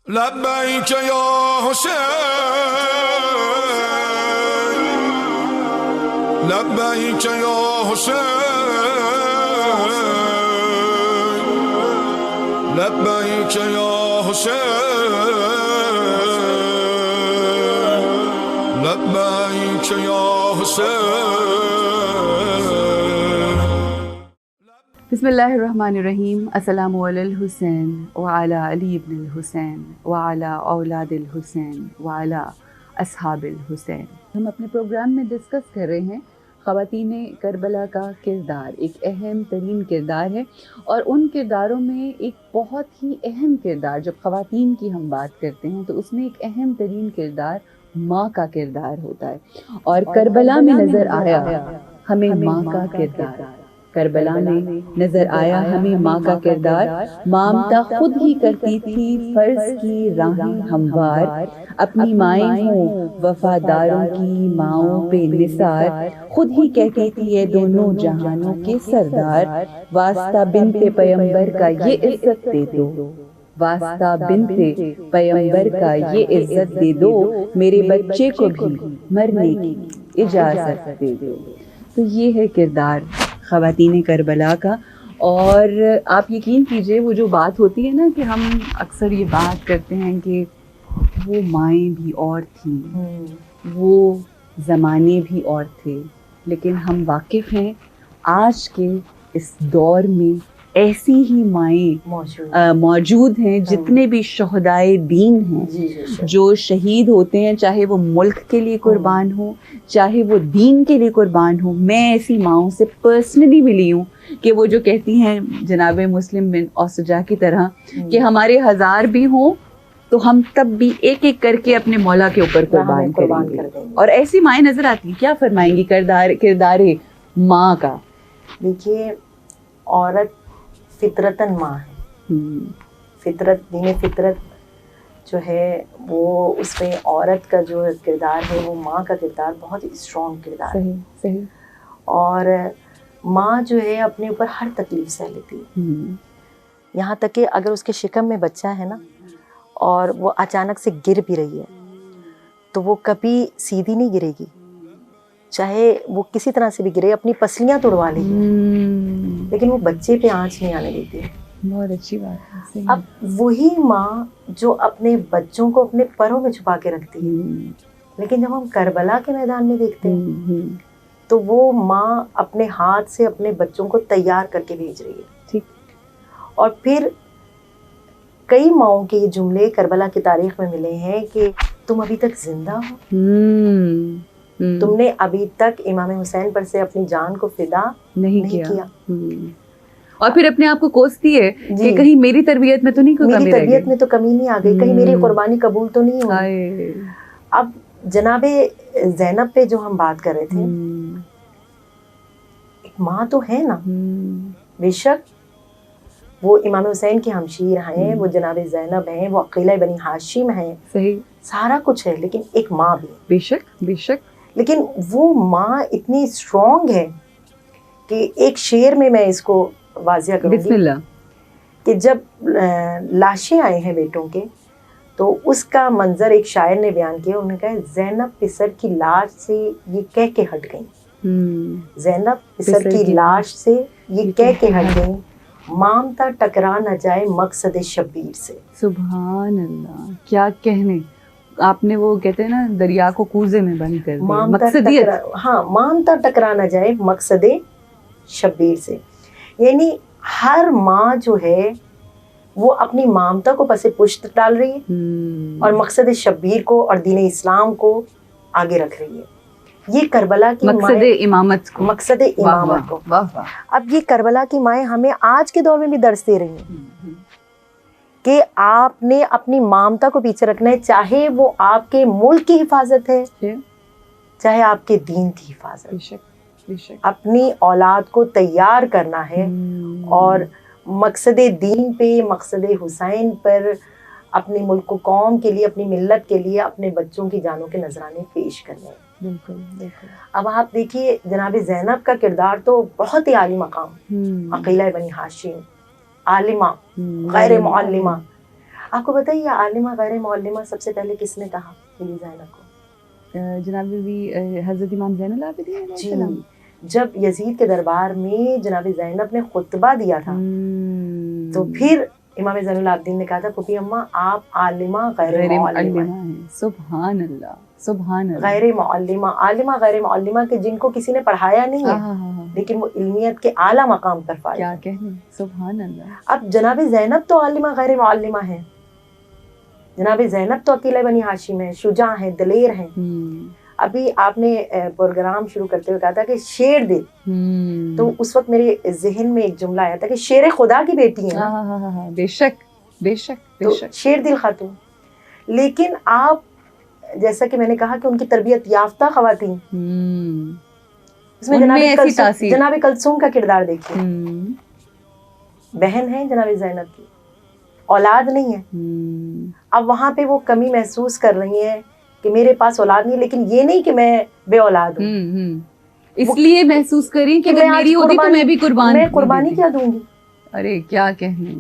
لبیک یا حسین لبیک یا حسین لبیک یا حسین لبیک یا حسین. بسم اللہ الرحمن الرحیم. السلام علی الحسین وعلی علی ابن الحسین وعلی اولاد الحسین وعلی اصحاب الحسین. ہم اپنے پروگرام میں ڈسکس کر رہے ہیں خواتین کربلا کا کردار. ایک اہم ترین کردار ہے اور ان کرداروں میں ایک بہت ہی اہم کردار، جب خواتین کی ہم بات کرتے ہیں تو اس میں ایک اہم ترین کردار ماں کا کردار ہوتا ہے. اور کربلا میں نظر آیا ہمیں ماں کا کردار. کربلا میں نظر آیا ہمیں ماں کا کردار. مامتا خود ہی کرتی تھی فرض کی راہیں ہموار. اپنی مائیں ہوں وفاداروں کی ماؤں پہ نثار. خود ہی کہتی تھی یہ دونوں جہانوں کے سردار. واسطہ بنت پیمبر کا یہ عزت دے دو، واسطہ بنت پیمبر کا یہ عزت دے دو، میرے بچے کو بھی مرنے کی اجازت دے دو. تو یہ ہے کردار خواتین کربلا کا. اور آپ یقین کیجئے وہ جو بات ہوتی ہے نا کہ ہم اکثر یہ بات کرتے ہیں کہ وہ مائیں بھی اور تھیں، وہ زمانے بھی اور تھے، لیکن ہم واقف ہیں آج کے اس دور میں ایسی ہی مائیں موجود ہیں. جتنے بھی شہدائے دین ہیں جو شہید ہوتے ہیں، چاہے وہ ملک کے لیے قربان ہوں، چاہے وہ دین کے لیے قربان ہوں. میں ایسی ماؤں سے پرسنلی ملی ہوں کہ وہ جو کہتی ہیں جناب مسلم بن اوسجا کی طرح کہ ہمارے 1000 بھی ہوں تو ہم تب بھی ایک ایک کر کے اپنے مولا کے اوپر قربان کریں گے. اور ایسی مائیں نظر آتی ہیں. کیا فرمائیں گی کردار ماں کا؟ دیکھیے، عورت فطرتاً ماں ہے. فطرت، دین فطرت جو ہے وہ اس میں عورت کا جو کردار ہے وہ ماں کا کردار بہت ہی اسٹرانگ کردار ہے. صحیح. اور ماں جو ہے اپنے اوپر ہر تکلیف سہ لیتی ہے. یہاں تک کہ اگر اس کے شکم میں بچہ ہے نا اور وہ اچانک سے گر بھی رہی ہے تو وہ کبھی سیدھی نہیں گرے گی، چاہے وہ کسی طرح سے بھی گرے، اپنی پسلیاں توڑوا لے گی، لیکن وہ بچے پہ آنچ نہیں آنے دیتی ہے. بہت اچھی بات ہے. اب وہی ماں جو اپنے بچوں کو اپنے پروں میں چھپا کے رکھتی ہے، لیکن جب ہم کربلا کے میدان میں دیکھتے ہیں تو وہ ماں اپنے ہاتھ سے اپنے بچوں کو تیار کر کے بھیج رہی ہے. ٹھیک. اور پھر کئی ماؤں کے یہ جملے کربلا کی تاریخ میں ملے ہیں کہ تم ابھی تک زندہ ہو، تم نے ابھی تک امام حسین پر سے اپنی جان کو فدا نہیں کیا. اور پھر اپنے آپ کو کوستی ہے کہ کہیں میری تربیت میں تو نہیں کوئی کمی رہ گئی، میری تربیت میں تو کمی نہیں آ گئی، کہیں میری قربانی قبول تو نہیں ہوئی. اب جناب زینب پہ جو ہم بات کر رہے تھے، ایک ماں تو ہے نا، بے شک وہ امام حسین کی ہمشیر ہیں، وہ جناب زینب ہیں، وہ عقیلہ بنی ہاشم ہیں. صحیح. سارا کچھ ہے، لیکن ایک ماں بھی ہے. بے شک بے شک. لیکن وہ ماں اتنی اسٹرانگ ہے کہ ایک شعر میں اس کو واضح کروں گی. بسم اللہ. کہ جب لاشیں آئے ہیں بیٹوں کے تو اس کا منظر ایک شاعر نے بیان کیا. انہوں نے کہا زینب پسر کی لاش سے یہ کہہ کے ہٹ گئیں، زینب پسر کی لاش سے یہ کہہ کے ہٹ گئیں، مامتا ٹکرا نہ جائے مقصد شبیر سے. سبحان اللہ. کیا کہنے. آپ نے وہ کہتے ہیں نا دریا کو کوزے میں بند کر دیا. مقصدیت. ہاں، مامتا ٹکرا نہ جائے مقصد شبیر سے. یعنی ہر ماں جو ہے وہ اپنی مامتا کو پس پشت ڈال رہی ہے اور مقصد شبیر کو اور دین اسلام کو آگے رکھ رہی ہے. یہ کربلا کی مقصد امامت کو. اب یہ کربلا کی مائیں ہمیں آج کے دور میں بھی درس دے رہی ہیں کہ آپ نے اپنی مامتا کو پیچھے رکھنا ہے، چاہے وہ آپ کے ملک کی حفاظت ہے، چاہے آپ کے دین کی حفاظت. اپنی اولاد کو تیار کرنا ہے اور مقصد دین پہ، مقصد حسین پر، اپنے ملک و قوم کے لیے، اپنی ملت کے لیے اپنے بچوں کی جانوں کے نذرانے پیش کرنے ہیں. بالکل. اب آپ دیکھیے جناب زینب کا کردار تو بہت ہی عالی مقام. عقیلہ بنی ہاشم، عالمہ غیر معلمہ. آپ کو بتائیے عالمہ غیر معلمہ سب سے پہلے کس نے کہا بیبی زینب کو؟ جناب بھی حضرت امام زین العابدین علیہ جی، السلام. جب یزید کے دربار میں جناب زینب نے خطبہ دیا تھا تو پھر امام زین العابدین نے کہا تھا پھوپھی اماں آپ عالمہ غیر معلمہ ہیں. سبحان اللہ سبحان اللہ. غیر معلمہ، عالمہ غیر معلمہ کہ جن کو کسی نے پڑھایا نہیں ہے لیکن وہ علمیت کے اعلیٰ مقام پر فائز کیا ہیں. کہنے، سبحان اللہ. اب جناب زینب تو عالمہ غیر معلمہ ہیں، جناب زینب تو عقیلہ بنی ہاشم ہیں، شجاع ہیں، دلیر ہیں. ابھی آپ نے پروگرام شروع کرتے ہوئے کہا تھا کہ شیر دل، تو اس وقت میرے ذہن میں ایک جملہ آیا تھا کہ شیر خدا کی بیٹی ہیں. بے شک بے شک بے تو شک. شیر دل خاتون. لیکن آپ جیسا کہ میں نے کہا کہ ان کی تربیت یافتہ خواتین، اس میں جناب کلثوم کا کردار دیکھیے. بہن ہے جناب زینب کی، اولاد نہیں ہے. اب وہاں پہ وہ کمی محسوس کر رہی ہیں کہ میرے پاس اولاد نہیں، لیکن یہ نہیں کہ میں بے اولاد ہوں. اس لیے محسوس کریں کہ اگر میری ہوتی تو میں بھی قربانی کیا دوں گی. ارے کیا کہنے.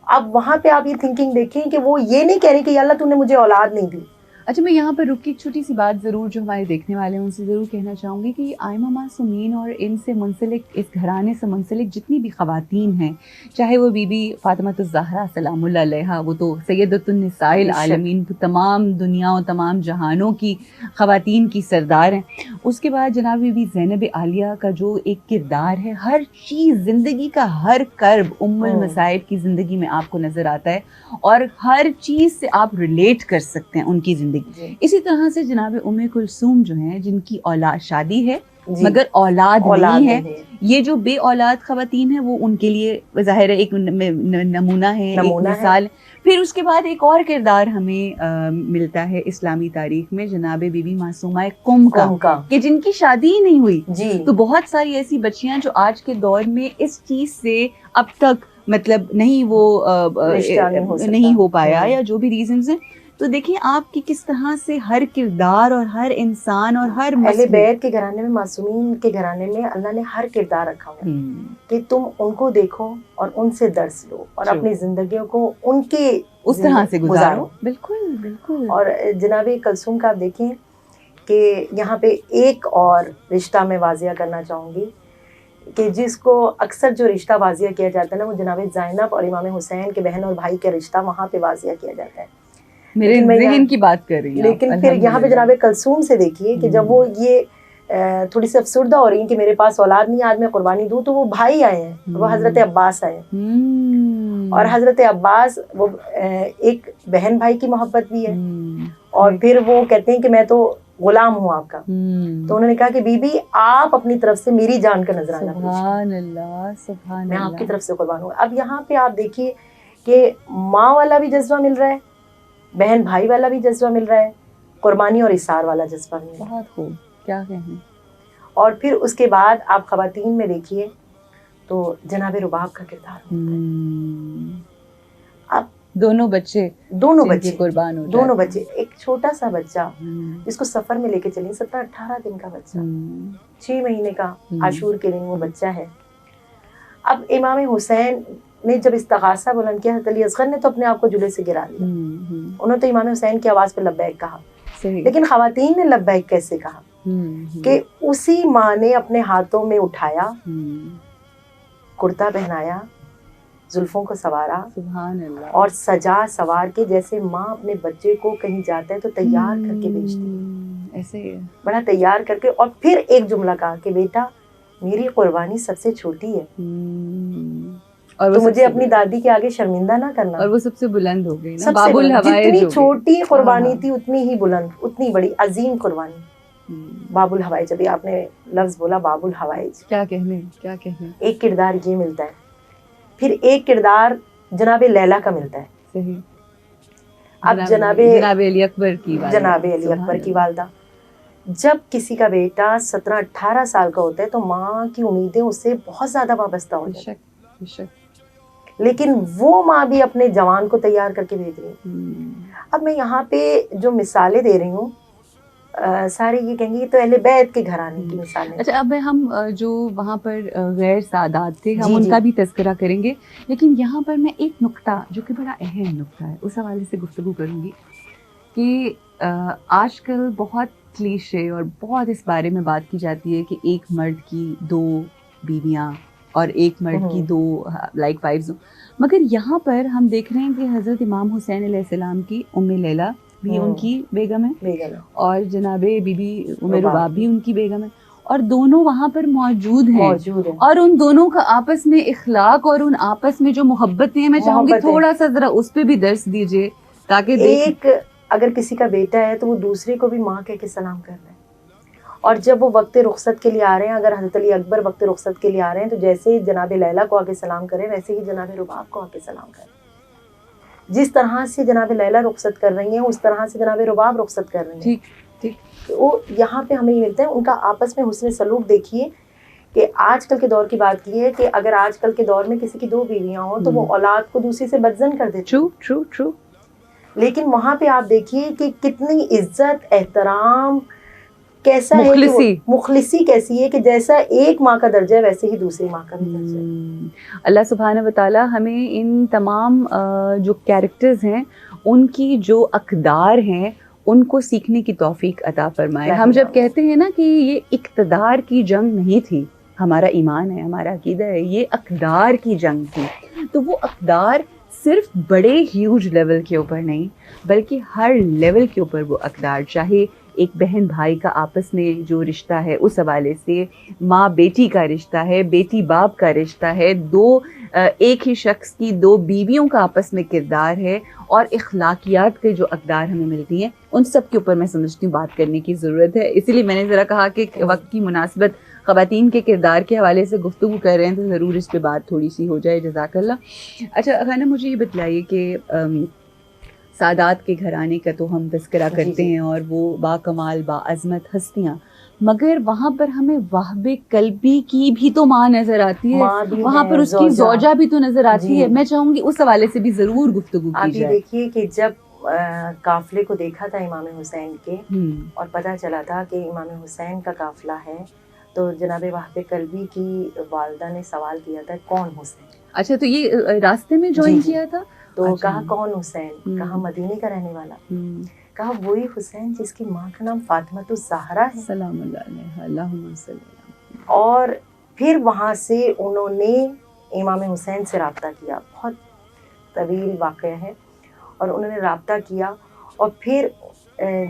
اب وہاں پہ آپ یہ تھنکنگ دیکھیں کہ وہ یہ نہیں کہہ رہی کہ یا اللہ تو نے مجھے اولاد نہیں دی. اچھا میں یہاں پر رک کے ایک چھوٹی سی بات ضرور جو ہمارے دیکھنے والے ہیں ان سے ضرور کہنا چاہوں گی کہ آئمہ معصومین اور ان سے منسلک، اس گھرانے سے منسلک جتنی بھی خواتین ہیں، چاہے وہ بی بی فاطمہ الزہرا سلام اللہ علیہا، وہ تو سیدۃ النساء العالمین، تمام دنیا و تمام جہانوں کی خواتین کی سردار ہیں. اس کے بعد جناب بی بی زینب عالیہ کا جو ایک کردار ہے، ہر چیز زندگی کا ہر کرب ام المصائب کی زندگی میں آپ کو نظر آتا ہے اور ہر چیز سے آپ ریلیٹ کر سکتے ہیں ان کی زندگی. اسی طرح سے جناب ام کلثوم جو ہیں، جن کی اولاد شادی ہے مگر اولاد نہیں ہے، یہ جو بے اولاد خواتین ہیں وہ ان کے لیے ظاہر ہے ایک نمونہ ہے، ایک مثال. پھر اس کے بعد ایک اور کردار ہمیں ملتا ہے اسلامی تاریخ میں، جناب بی بی معصومہ قم کا، کہ جن کی شادی ہی نہیں ہوئی. تو بہت ساری ایسی بچیاں جو آج کے دور میں اس چیز سے اب تک مطلب نہیں وہ نہیں ہو پایا یا جو بھی ریزنز ہیں. تو دیکھیں آپ کی کس طرح سے ہر کردار اور ہر انسان اور ہر اہل بیت کے گھرانے میں، معصومین کے گھرانے میں اللہ نے ہر کردار رکھا ہوا کہ تم ان کو دیکھو اور ان سے درس لو اور اپنی زندگیوں کو ان کے اس طرح سے گزارو. بالکل بالکل. اور جناب کلثوم کا آپ دیکھیں کہ یہاں پہ ایک اور رشتہ میں واضح کرنا چاہوں گی کہ جس کو اکثر جو رشتہ واضح کیا جاتا ہے نا، وہ جناب زینب اور امام حسین کے بہن اور بھائی کا رشتہ وہاں پہ واضح کیا جاتا ہے. میرے ذہن کی بات کر رہی ہیں. لیکن پھر یہاں پہ جناب کلثوم سے دیکھیے کہ جب وہ یہ تھوڑی سی افسردہ ہو رہی ہیں کہ میرے پاس اولاد نہیں، آج میں قربانی دوں، تو وہ بھائی آئے ہیں، وہ حضرت عباس آئے ہیں. اور حضرت عباس وہ ایک بہن بھائی کی محبت بھی ہے، اور پھر وہ کہتے ہیں کہ میں تو غلام ہوں آپ کا. تو انہوں نے کہا کہ بی بی آپ اپنی طرف سے میری جان کا نذرانہ پیش کریں. سبحان اللہ سبحان اللہ. میں آپ کی طرف سے قربان ہوں. اب یہاں پہ آپ دیکھیے کہ ماں والا بھی جذبہ مل رہا ہے، بہن بھائی والا بھی جذبہ مل رہا ہے، قربانی اور اثار والا جذبہ مل رہا ہے. بہت خوب، کیا کہنے. اور پھر اس کے بعد آپ خواتین میں دیکھیے تو جناب رباب کا کردار ہوتا ہے. اب دونوں بچے قربان ہو، دونوں بچے، ایک چھوٹا سا بچہ جس کو سفر میں لے کے چلیں، 17-18 دن کا بچہ، 6 مہینے کا، عاشور کے دن وہ بچہ ہے. اب امام حسین نے جب استغاثہ بلند کیا، حضرت علی اصغر نے تو اپنے آپ کو جلے سے گرا لیا. انہوں نے تو امام حسین کی آواز پہ لبیک کہا. لیکن خواتین نے لبیک کیسے کہا کہ اسی ماں نے اپنے ہاتھوں میں اٹھایا، کرتا پہنایا، زلفوں کو سوارا، سبحان اللہ، اور سجا سوار کے جیسے ماں اپنے بچے کو کہیں جاتا ہے تو تیار کر کے بھیجتی، ایسے بڑا تیار کر کے. اور پھر ایک جملہ کہا کہ بیٹا میری قربانی سب سے چھوٹی ہے اور تو مجھے اپنی دادی کے آگے شرمندہ نہ کرنا. اور وہ سب سے بلند ہو گئی نا، باب الہوائج. جتنی چھوٹی قربانی تھی اتنی ہی بلند، اتنی بڑی عظیم قربانی. باب الہوائج، ابھی آپ نے لفظ بولا باب الہوائج، کیا کہنے. ایک کردار یہ ملتا ہے، پھر ایک کردار جناب لیلا کا ملتا ہے. صحیح. اب جناب علی اکبر کی والدہ، جب کسی کا بیٹا 17-18 سال کا ہوتا ہے تو ماں کی امیدیں اس سے بہت زیادہ وابستہ ہو جاتی ہیں، لیکن وہ ماں بھی اپنے جوان کو تیار کر کے بھیج رہی ہے. اب میں یہاں پہ جو مثالیں دے رہی ہوں سارے یہ کہیں گے یہ تو اہل بیت کے گھرانے کی مثالیں. اچھا اب ہم جو وہاں پر غیر سادات تھے ہم جی ان جی. کا بھی تذکرہ کریں گے، لیکن یہاں پر میں ایک نقطہ جو کہ بڑا اہم نقطہ ہے اس حوالے سے گفتگو کروں گی کہ آج کل بہت کلیشے اور بہت اس بارے میں بات کی جاتی ہے کہ ایک مرد کی 2 بیویاں اور ایک مرد کی 2 لائک وائفز ہوں، مگر یہاں پر ہم دیکھ رہے ہیں کہ حضرت امام حسین علیہ السلام کی ام لیلہ بھی ان کی بیگم ہے اور جناب بی بی ام رباب بھی ان کی بیگم ہے، اور دونوں وہاں پر موجود ہیں اور ان دونوں کا آپس میں اخلاق اور ان آپس میں جو محبت ہے، میں چاہوں گی تھوڑا سا ذرا اس پہ بھی درس دیجیے تاکہ ایک اگر کسی کا بیٹا ہے تو وہ دوسرے کو بھی ماں کہہ کے سلام کر رہے ہیں، اور جب وہ وقت رخصت کے لیے آ رہے ہیں، اگر حضرت علی اکبر وقت رخصت کے لیے آ رہے ہیں تو جیسے جناب لیلہ کو آ کے سلام کریں ویسے ہی جناب رباب کو آ کے سلام کریں. جس طرح سے جناب لیلہ رخصت کر رہی ہیں اس طرح سے جناب رباب رخصت کر رہی ہیں. ٹھیک وہ یہاں پہ ہمیں یہ ملتا ہے. ان کا آپس میں حسن سلوک دیکھیے کہ آج کل کے دور کی بات کی ہے کہ اگر آج کل کے دور میں کسی کی 2 بیویاں ہوں تو وہ اولاد کو دوسری سے بدزن کر دیتے. ٹرو. لیکن وہاں پہ آپ دیکھیے کہ کتنی عزت احترام کیسا ہے، مخلصی کیسی ہے کہ جیسا ایک ماں کا درجہ ہے ویسے ہی دوسری ماں کا بھی درجہ ہے. اللہ سبحانہ و تعالی ہمیں ان تمام جو کیریکٹرز ہیں ان کی جو اقدار ہیں ان کو سیکھنے کی توفیق عطا فرمائے. ہم جب کہتے ہیں نا کہ یہ اقتدار کی جنگ نہیں تھی، ہمارا ایمان ہے، ہمارا عقیدہ ہے، یہ اقدار کی جنگ تھی، تو وہ اقدار صرف بڑے ہیوج لیول کے اوپر نہیں بلکہ ہر لیول کے اوپر وہ اقدار، چاہے ایک بہن بھائی کا آپس میں جو رشتہ ہے اس حوالے سے، ماں بیٹی کا رشتہ ہے، بیٹی باپ کا رشتہ ہے، ایک ہی شخص کی 2 بیویوں کا آپس میں کردار ہے، اور اخلاقیات کے جو اقدار ہمیں ملتی ہیں ان سب کے اوپر میں سمجھتی ہوں بات کرنے کی ضرورت ہے. اسی لیے میں نے ذرا کہا کہ وقت کی مناسبت خواتین کے کردار کے حوالے سے گفتگو کر رہے ہیں تو ضرور اس پہ بات تھوڑی سی ہو جائے. جزاک اللہ. اچھا خانم مجھے یہ بتلائیے کہ سادات کے گھرانے کا تو ہم تذکرہ کرتے ہیں اور وہ با کمال با عظمت ہستیاں، مگر وہاں پر ہمیں وہب قلبی کی بھی تو ماں نظر آتی ہے، وہاں پر اس کی زوجہ بھی تو نظر آتی ہے. میں چاہوں گی اس حوالے سے بھی ضرور گفتگو کی جائے. آپ یہ دیکھیے کہ جب قافلے کو دیکھا تھا امام حسین کے اور پتہ چلا تھا کہ امام حسین کا قافلہ ہے تو جناب وہب قلبی کی والدہ نے سوال کیا تھا کون حسین. اچھا تو یہ راستے میں جوائن کیا تھا؟ تو کہا کون حسین؟ کہا مدینے کا رہنے والا. کہا وہی حسین جس کی ماں کا نام فاطمۃ الزہرا ہے سلام اللہ علیہ اللہم صلی اللہ. اور پھر وہاں سے انہوں نے امام حسین سے رابطہ کیا، بہت طویل واقعہ ہے، اور انہوں نے رابطہ کیا اور پھر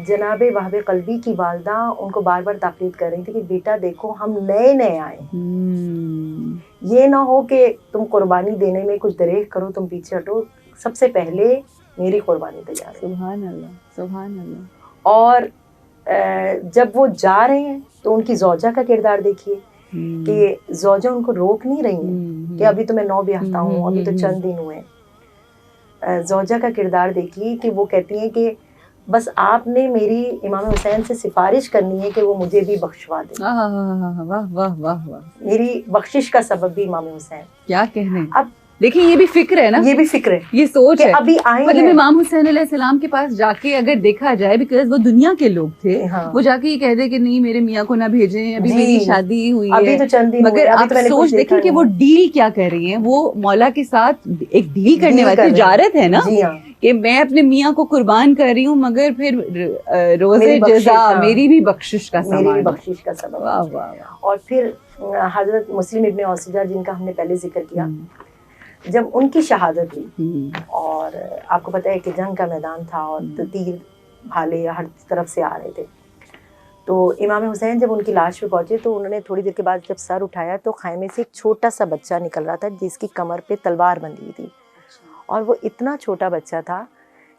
جناب وہب قلبی کی والدہ ان کو بار بار تاکید کر رہی تھی کہ بیٹا دیکھو ہم نئے آئے ہیں، یہ نہ ہو کہ تم قربانی دینے میں کچھ دریغ کرو، تم پیچھے ہٹو، سب سے پہلے میری قربانی تیار ہے. سبحان اللہ سبحان اللہ. اور جب وہ جا رہے ہیں تو ان کی زوجہ کا کردار دیکھیے کہ زوجہ ان کو روک نہیں رہی ہیں کہ ابھی تو میں 9 بیافتہ ہوں، ابھی تو چند دن ہوئے. زوجہ کا کردار دیکھیے کہ وہ کہتی ہیں کہ بس آپ نے میری امام حسین سے سفارش کرنی ہے کہ وہ مجھے بھی بخشوا دیں. واہ واہ واہ واہ. میری بخشش کا سبب بھی امام حسین. کیا کہنے. اب دیکھیں یہ بھی فکر ہے نا، یہ بھی فکر ہے، یہ سوچ ہے. ابھی آئے مطلب امام حسین علیہ السلام کے پاس جا کے اگر دیکھا جائے بیکاز وہ دنیا کے لوگ تھے، وہ جا کے یہ کہہ دے کہ نہیں میرے میاں کو نہ بھیجیں، ابھی میری شادی ہوئی ہے. مگر آپ سوچ دیکھیں کہ وہ ڈیل کیا کر رہی ہیں، وہ مولا کے ساتھ ایک ڈیل کرنے والی تجارت ہے نا کہ میں اپنے میاں کو قربان کر رہی ہوں مگر پھر روزے جزا میری بھی بخشش کا سبب. اور پھر حضرت مسلم ابن اوسجہ جن کا ہم نے پہلے ذکر کیا، جب ان کی شہادت ہوئی اور آپ کو پتہ ہے کہ جنگ کا میدان تھا اور تیر بھالے ہر طرف سے آ رہے تھے، تو امام حسین جب ان کی لاش پہ پہنچے تو انہوں نے تھوڑی دیر کے بعد جب سر اٹھایا تو خیمے سے ایک چھوٹا سا بچہ نکل رہا تھا جس کی کمر پہ تلوار بندھی ہوئی تھی، اور وہ اتنا چھوٹا بچہ تھا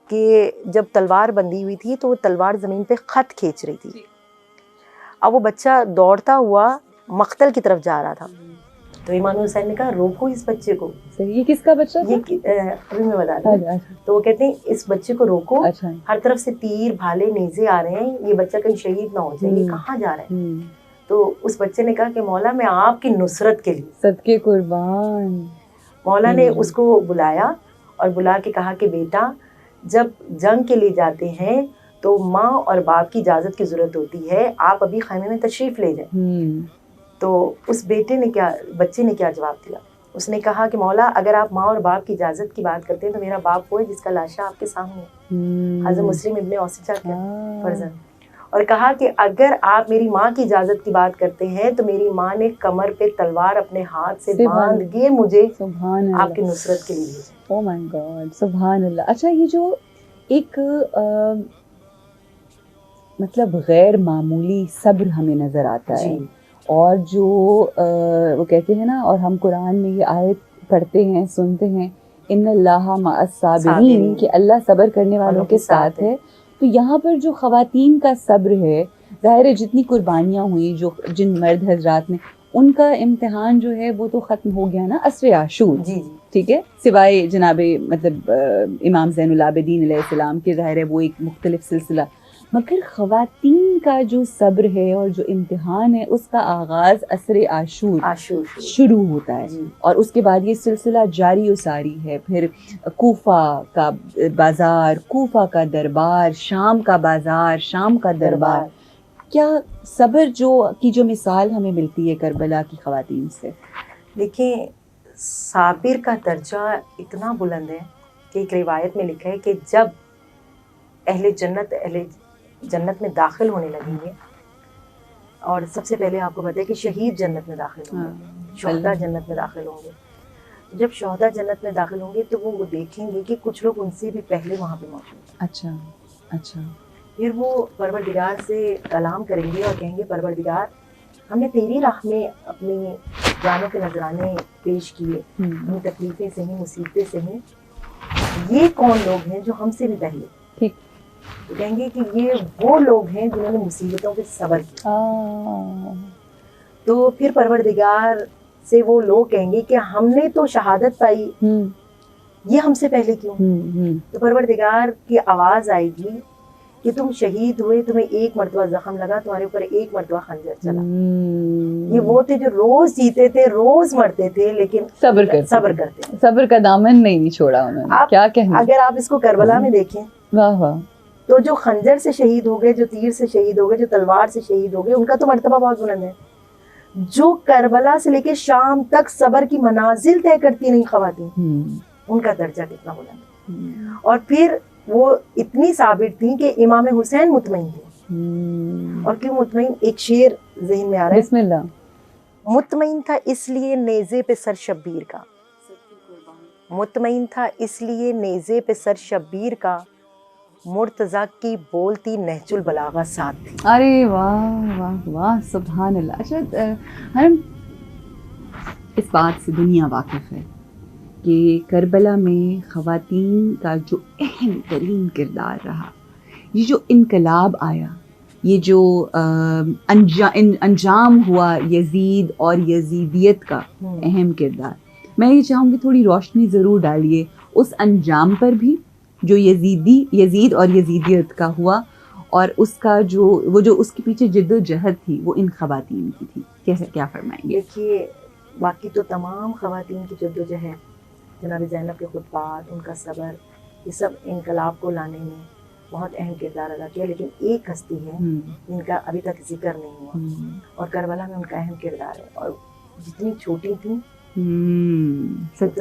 کہ جب تلوار بندھی ہوئی تھی تو وہ تلوار زمین پہ خط کھینچ رہی تھی. اب وہ بچہ دوڑتا ہوا مقتل کی طرف جا رہا تھا تو امام حسین نے کہا روکو اس بچے کو. یہ کس کا بچہ تھا؟ یہ ابھی میں بتا رہی ہوں. تو وہ کہتے ہیں اس بچے کو روکو، ہر طرف سے تیر بھالے نیزے آ رہے ہیں، یہ بچہ کہیں شہید نہ ہو جائے، یہ کہاں جا رہے ہیں. تو اس بچے نے کہا کہ مولا میں آپ کی نصرت کے لیے صدقے قربان. مولا نے اس کو بلایا اور بلا کے کہا کہ بیٹا جب جنگ کے لیے جاتے ہیں تو ماں اور باپ کی اجازت کی ضرورت ہوتی ہے, آپ ابھی خیمے میں تشریف لے جائیں. تو اس بچے نے کیا جواب دیا؟ اس نے کہا کہ مولا اگر آپ ماں اور باپ کی اجازت کی بات کرتے ہیں تو میرا باپ وہ ہے جس کا لاشا آپ کے سامنے ہے. حضرت مسلم ابن اوسجہ کا فرزند. اور کہا کہ اگر آپ میری ماں کی اجازت کی بات کرتے ہیں تو میری ماں نے کمر پہ تلوار اپنے ہاتھ سے باندھ کے مجھے آپ کی نصرت کے لیے بھیجا. او مائی گاڈ, سبحان اللہ. اچھا, یہ جو ایک مطلب غیر معمولی صبر ہمیں نظر آتا ہے, اور جو وہ کہتے ہیں نا, اور ہم قرآن میں یہ آیت پڑھتے ہیں, سنتے ہیں, ان اللہ مع الصابرین, کہ اللہ صبر کرنے والوں کے ساتھ ہے. تو یہاں پر جو خواتین کا صبر ہے, ظاہر ہے جتنی قربانیاں ہوئی جو جن مرد حضرات نے, ان کا امتحان جو ہے وہ تو ختم ہو گیا نا عصر عاشور. جی ٹھیک ہے, سوائے جناب مطلب امام زین العابدین علیہ السلام کے, ظاہر ہے وہ ایک مختلف سلسلہ. مگر خواتین کا جو صبر ہے اور جو امتحان ہے, اس کا آغاز عصر عاشور شروع ہوتا ہے, اور اس کے بعد یہ سلسلہ جاری و ساری ہے. پھر کوفہ کا بازار, کوفہ کا دربار, شام کا بازار, شام کا دربار. کیا صبر جو مثال ہمیں ملتی ہے کربلا کی خواتین سے؟ دیکھیں, صابر کا درجہ اتنا بلند ہے کہ ایک روایت میں لکھا ہے کہ جب اہل جنت میں داخل ہونے لگیں گے, اور سب سے پہلے آپ کو پتہ ہے کہ شہید جنت میں داخل ہوں گے, شہداء جنت میں داخل ہوں گے. جب شہداء جنت میں داخل ہوں گے تو وہ دیکھیں گے کہ کچھ لوگ ان سے بھی پہلے وہاں پہ موجود ہیں. اچھا. پھر وہ پروردگار سے کلام کریں گے اور کہیں گے پروردگار, ہم نے تیری راہ میں اپنی جانوں کے نذرانے پیش کیے, اپنی تکلیفیں سہیں, مصیبتیں سہیں, یہ کون لوگ ہیں جو ہم سے بھی پہلے؟ تو کہیں گے کہ یہ وہ لوگ ہیں جنہوں نے مصیبتوں پہ صبر کیا. تو پھر پروردگار سے وہ لوگ کہیں گے کہ ہم نے تو شہادت پائی, یہ ہم سے پہلے کیوں؟ تو پروردگار کی آواز آئے گی کہ تم شہید ہوئے, تمہیں ایک مرتبہ زخم لگا, تمہارے اوپر ایک مرتبہ خنجر چلا. یہ وہ تھے جو روز جیتے تھے, روز مرتے تھے, لیکن صبر کرتے. صبر کا دامن نہیں چھوڑا انہوں نے. کیا کہنا. اگر آپ اس کو کربلا میں دیکھیں, واہ واہ, تو جو خنجر سے شہید ہو گئے, جو تیر سے شہید ہو گئے, جو تلوار سے شہید ہو گئے, ان کا تو مرتبہ بہت بلند ہے. جو کربلا سے لے کے شام تک صبر کی منازل طے کرتی نہیں خواتین, ان کا درجہ کتنا بلند ہے. اور پھر وہ اتنی صابر تھیں کہ امام حسین مطمئن تھے. اور کیوں مطمئن؟ ایک شعر ذہن میں آ رہا ہے, بسم اللہ. مطمئن تھا اس لیے نیزے پہ سر شبیر کا, مطمئن تھا اس لیے نیزے پہ سر شبیر کا, مرتضیٰ کی بولتی نہج البلاغہ ساتھ تھی. ارے واہ واہ واہ, سبحان اللہ. اچھا, ہم اس بات سے دنیا واقف ہے کہ کربلا میں خواتین کا جو اہم ترین کردار رہا, یہ جو انقلاب آیا, یہ جو انجام ہوا یزید اور یزیدیت کا اہم کردار, میں یہ چاہوں گی تھوڑی روشنی ضرور ڈالیے اس انجام پر بھی جو یزید اور یزیدیت کا ہوا, اور اس کا جو اس کے پیچھے جد و جہد تھی وہ ان خواتین کی تھی. کیسے, کیا فرمائیں گے؟ دیکھیے, باقی تو تمام خواتین کی جد و جہد, جناب زینب کے خطبات, ان کا صبر, یہ سب انقلاب کو لانے میں بہت اہم کردار ادا کیا. لیکن ایک ہستی ہے جن کا ابھی تک ذکر نہیں ہوا, اور کربلا میں ان کا اہم کردار ہے. اور جتنی چھوٹی تھیں, سب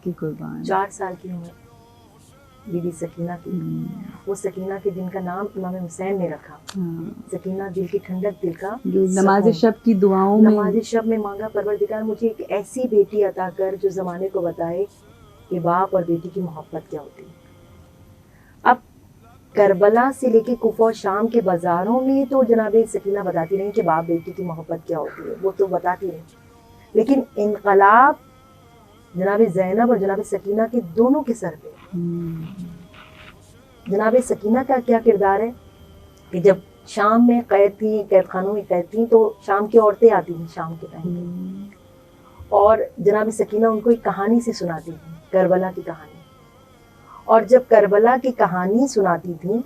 کی قربان, 4 سال کی عمر بی بی سکینہ کی. وہ سکینہ کے جن کا نام امام حسین نے رکھا, سکینہ دل کی ٹھنڈک, دل کا نماز شب کی دعاؤں میں, نماز شب میں مانگا پروردگار مجھے ایک ایسی بیٹی عطا کر جو زمانے کو بتائے کہ باپ اور بیٹی کی محبت کیا ہوتی ہے. اب کربلا سے لے کے کوفہ اور شام کے بازاروں میں تو جناب سکینہ بتاتی رہی کہ باپ بیٹی کی محبت کیا ہوتی ہے, وہ تو بتاتی رہی. لیکن انقلاب جناب زینب اور جناب سکینہ کے دونوں کے سر پہ. جناب سکینہ کا کیا کردار ہے کہ جب شام میں قید تھی, قید خانوں میں قید تھیں, تو شام کی عورتیں آتی تھیں شام کے ٹائم پہ, اور جناب سکینہ ان کو ایک کہانی سے سناتی تھی, کربلا کی کہانی. اور جب کربلا کی کہانی سناتی تھیں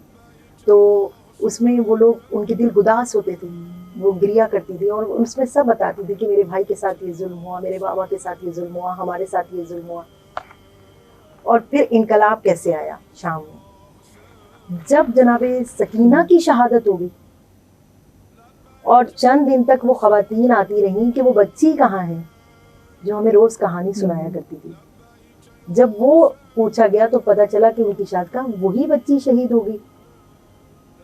تو اس میں وہ لوگ, ان کے دل گداس ہوتے تھے, وہ گریا کرتی تھی, اور اس میں سب بتاتی تھی کہ میرے بھائی کے ساتھ یہ ظلم ہوا, میرے بابا کے ساتھ یہ ظلم ہوا, ہمارے ساتھ یہ ظلم ہوا. اور پھر انقلاب کیسے آیا شام میں. جب جناب سکینہ کی شہادت ہوگی اور چند دن تک وہ خواتین آتی رہیں کہ وہ بچی کہاں ہے جو ہمیں روز کہانی سنایا کرتی تھی، جب وہ پوچھا گیا تو پتا چلا کہ ان کی شاد کا وہی بچی شہید ہوگی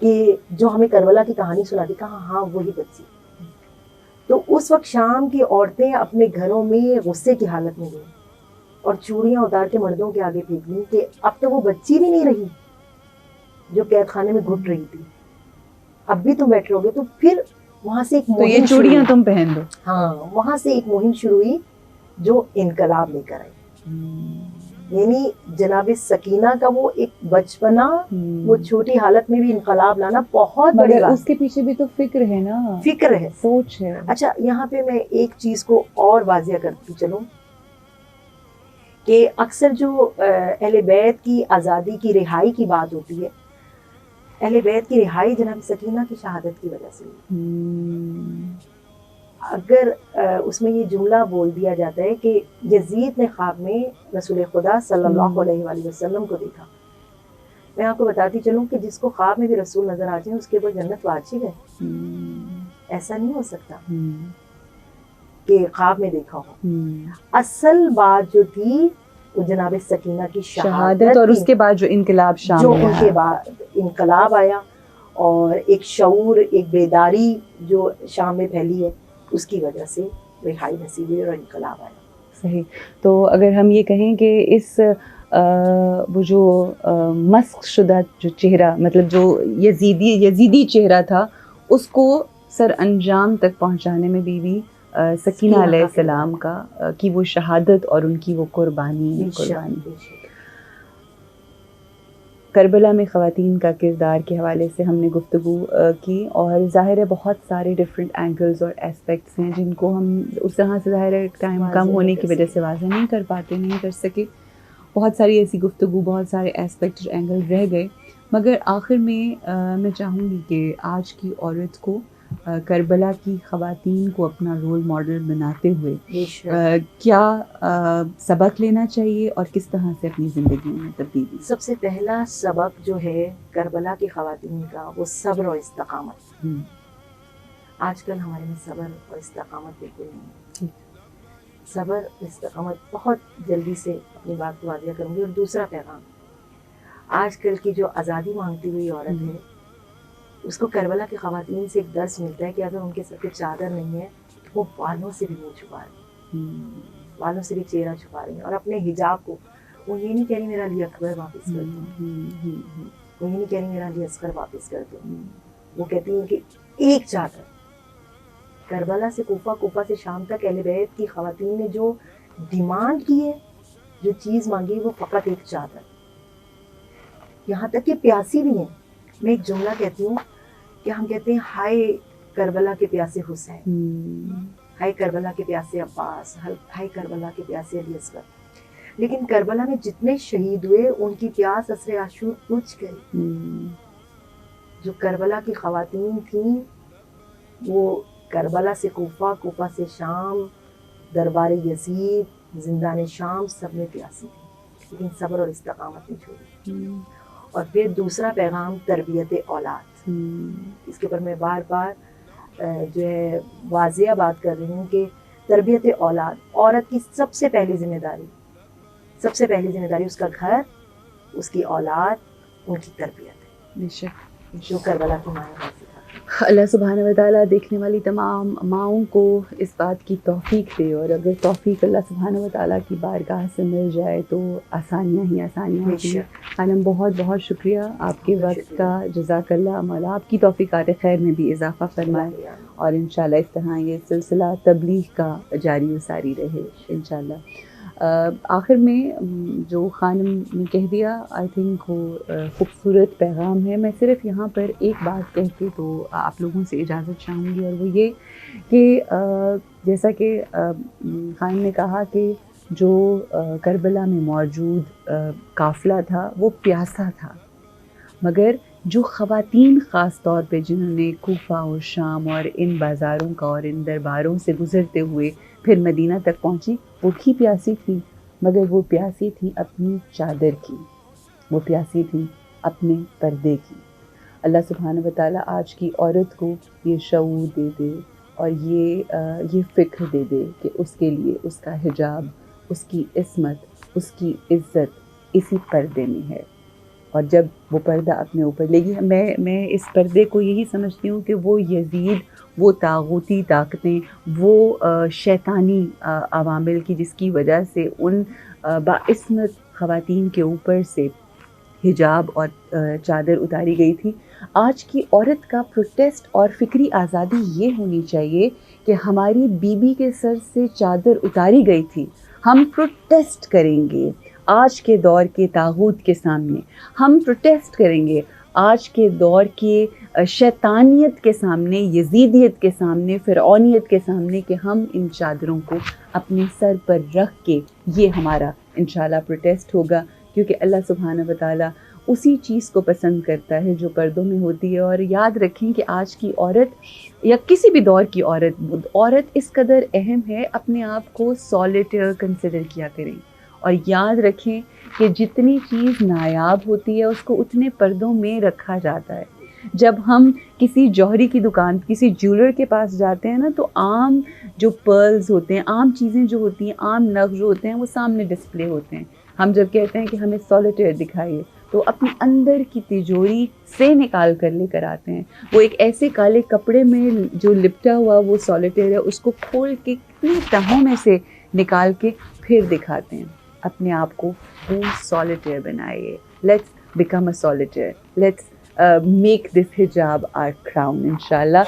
کہ جو ہمیں کربلا کی کہانی سناتی، کہا ہاں وہی بچی. تو اس وقت شام کی عورتیں اپنے گھروں میں غصے کی حالت میں گئیں اور چوڑیاں اتار کے مردوں کے آگے پھینک دیں کہ اب تو وہ بچی بھی نہیں رہی جو قید خانے میں گھٹ رہی تھی، اب بھی تم بیٹھ رہو گے. تو پھر وہاں سے ایک تو یہ مہم شروع چوڑیاں ہوئی. تم پہن دو. ہاں وہاں سے ایک مہم شروع ہوئی جو انقلاب لے کر آئی. یعنی جناب سکینہ کا وہ ایک بچپنا، وہ چھوٹی حالت میں بھی انقلاب لانا بہت بڑی مگر بات. اس کے پیچھے بھی تو فکر ہے نا، فکر ہے، سوچ ہے. اچھا یہاں پہ میں ایک چیز کو اور واضح کرتی چلوں کہ اکثر جو اہل بیت کی آزادی کی رہائی کی بات ہوتی ہے، اہل بیت کی رہائی جناب سکینہ کی شہادت کی وجہ سے ہوئی. اگر اس میں یہ جملہ بول دیا جاتا ہے کہ یزید نے خواب میں رسول خدا صلی اللہ علیہ وآلہ وسلم کو دیکھا. میں آپ کو بتاتی چلوں کہ جس کو خواب میں بھی رسول نظر آ جائیں اس کے اوپر جنت واجب ہے. ایسا نہیں ہو سکتا کہ خواب میں دیکھا ہو. اصل بات جو تھی وہ جناب سکینہ کی شہادت اور اس کے بعد جو انقلاب جو شامل ان کے بعد انقلاب آیا اور ایک شعور، ایک بیداری جو شام میں پھیلی ہے، اس کی وجہ سے رہائی نصیب ہوئی اور انقلاب آیا. صحیح. تو اگر ہم یہ کہیں کہ اس وہ جو مسخ شدہ جو چہرہ، مطلب جو یزیدی چہرہ تھا، اس کو سر انجام تک پہنچانے میں بی سکینہ علیہ السلام کی وہ شہادت اور ان کی وہ قربانی. کربلا میں خواتین کا کردار کے حوالے سے ہم نے گفتگو کی، اور ظاہر ہے بہت سارے ڈفرینٹ اینگلز اور اسپیکٹس ہیں جن کو ہم اس طرح سے ظاہر ہے ٹائم کم ہونے کی وجہ سے واضح نہیں کر پاتے، نہیں کر سکے. بہت ساری ایسی گفتگو، بہت سارے اسپیکٹس اینگل رہ گئے. مگر آخر میں چاہوں گی کہ آج کی عورت کو کربلا کی خواتین کو اپنا رول ماڈل بناتے ہوئے کیا سبق لینا چاہیے اور کس طرح سے اپنی زندگی میں تبدیلی؟ سب سے پہلا سبق جو ہے کربلا کی خواتین کا وہ صبر اور استقامت. آج کل ہمارے میں صبر اور استقامت بالکل نہیں ہے. صبر استقامت بہت جلدی سے اپنی بات کو واضح کروں گی. اور دوسرا پیغام، آج کل کی جو آزادی مانگتی ہوئی عورت ہے اس کو کربلا کی خواتین سے ایک درس ملتا ہے کہ اگر ان کے سر پہ چادر نہیں ہے تو وہ بالوں سے بھی منہ چھپا رہی ہیں، بالوں سے بھی چہرہ چھپا رہی ہیں. اور اپنے حجاب کو وہ یہ نہیں کہہ رہی میرا علی اکبر واپس کر دو، وہ یہ نہیں کہہ رہی میرا علی اصغر واپس کر دو. وہ کہتی ہیں کہ ایک چادر. کربلا سے کوفہ، کوفہ سے شام تک اہل بیت کی خواتین نے جو ڈیمانڈ کی ہے، جو چیز مانگی وہ فقط ایک چادر. یہاں تک کہ پیاسی بھی ہیں. میں ایک جملہ کہتی ہوں کہ ہم کہتے ہیں ہائے کربلا کے پیاسے حسین، ہائے کربلا کے پیاسے عباس، ہائے کربلا کے پیاسے علی اصغر. لیکن کربلا میں جتنے شہید ہوئے ان کی پیاس عصر عاشور بجھ گئی. جو کربلا کی خواتین تھیں وہ کربلا سے کوفہ، کوفہ سے شام، دربار یزید، زندان شام، سب میں پیاسی تھی لیکن صبر اور استقامت نہیں چھوڑی. اور پھر دوسرا پیغام تربیت اولاد. اس کے اوپر میں بار بار جو ہے واضح بات کر رہی ہوں کہ تربیت اولاد عورت کی سب سے پہلی ذمہ داری، سب سے پہلی ذمہ داری اس کا گھر، اس کی اولاد، ان کی تربیت ہے، جو کربلا کی ماں نے سکھا. اللہ سبحانہ و تعالیٰ دیکھنے والی تمام ماؤں کو اس بات کی توفیق دے، اور اگر توفیق اللہ سبحانہ و تعالیٰ کی بارگاہ سے مل جائے تو آسانیاں ہی آسانیاں ہوتی ہیں. خانم بہت بہت شکریہ آپ کے وقت کا، جزاک اللہ. مولا آپ کی توفیقات خیر میں بھی اضافہ فرمائے، اور انشاءاللہ اس طرح یہ سلسلہ تبلیغ کا جاری و ساری رہے انشاءاللہ. آخر میں جو خانم نے کہہ دیا آئی تھنک وہ خوبصورت پیغام ہے. میں صرف یہاں پر ایک بات کہہ کے تو آپ لوگوں سے اجازت چاہوں گی، اور وہ یہ کہ جیسا کہ خانم نے کہا کہ جو کربلا میں موجود قافلہ تھا وہ پیاسا تھا، مگر جو خواتین خاص طور پہ جنہوں نے کوفہ اور شام اور ان بازاروں کا اور ان درباروں سے گزرتے ہوئے پھر مدینہ تک پہنچی، وہ بھی پیاسی تھی، مگر وہ پیاسی تھی اپنی چادر کی، وہ پیاسی تھی اپنے پردے کی. اللہ سبحانہ و تعالیٰ آج کی عورت کو یہ شعور دے دے اور یہ فکر دے دے کہ اس کے لیے اس کا حجاب، اس کی عصمت، اس کی عزت اسی پردے میں ہے. اور جب وہ پردہ اپنے اوپر لے گی، میں اس پردے کو یہی سمجھتی ہوں کہ وہ یزید، وہ طاغوتی طاقتیں، وہ شیطانی عوامل کی جس کی وجہ سے ان باعصمت خواتین کے اوپر سے حجاب اور چادر اتاری گئی تھی. آج کی عورت کا پروٹیسٹ اور فکری آزادی یہ ہونی چاہیے کہ ہماری بیوی کے سر سے چادر اتاری گئی تھی، ہم پروٹیسٹ کریں گے آج کے دور کے طاغوت کے سامنے، ہم پروٹیسٹ کریں گے آج کے دور کے شیطانیت کے سامنے، یزیدیت کے سامنے، فرعونیت کے سامنے، کہ ہم ان چادروں کو اپنے سر پر رکھ کے یہ ہمارا انشاءاللہ پروٹیسٹ ہوگا. کیونکہ اللہ سبحانہ و تعالیٰ اسی چیز کو پسند کرتا ہے جو پردوں میں ہوتی ہے. اور یاد رکھیں کہ آج کی عورت یا کسی بھی دور کی عورت اس قدر اہم ہے، اپنے آپ کو سالیٹیئر کنسیڈر کیا کریں. اور یاد رکھیں کہ جتنی چیز نایاب ہوتی ہے اس کو اتنے پردوں میں رکھا جاتا ہے. جب ہم کسی جوہری کی دکان، کسی جیولر کے پاس جاتے ہیں نا، تو عام جو پرلز ہوتے ہیں، عام چیزیں جو ہوتی ہیں، عام نگ جو ہوتے ہیں، وہ سامنے ڈسپلے ہوتے ہیں. ہم جب کہتے ہیں کہ ہمیں سالیٹیئر دکھائیے تو اپنے اندر کی تجوری سے نکال کر لے کر آتے ہیں. وہ ایک ایسے کالے کپڑے میں جو لپٹا ہوا وہ سالیٹیئر ہے، اس کو کھول کے کتنی تہوں میں سے نکال کے پھر دکھاتے ہیں. اپنے آپ کو وہ سالیٹیئر بنائیے. Let's become a solitaire. Let's make this حجاب آر کراؤن انشاءاللہ.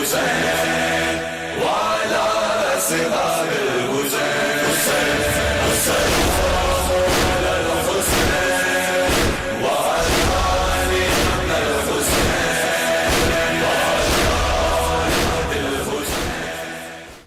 حسین وعلى أصحاب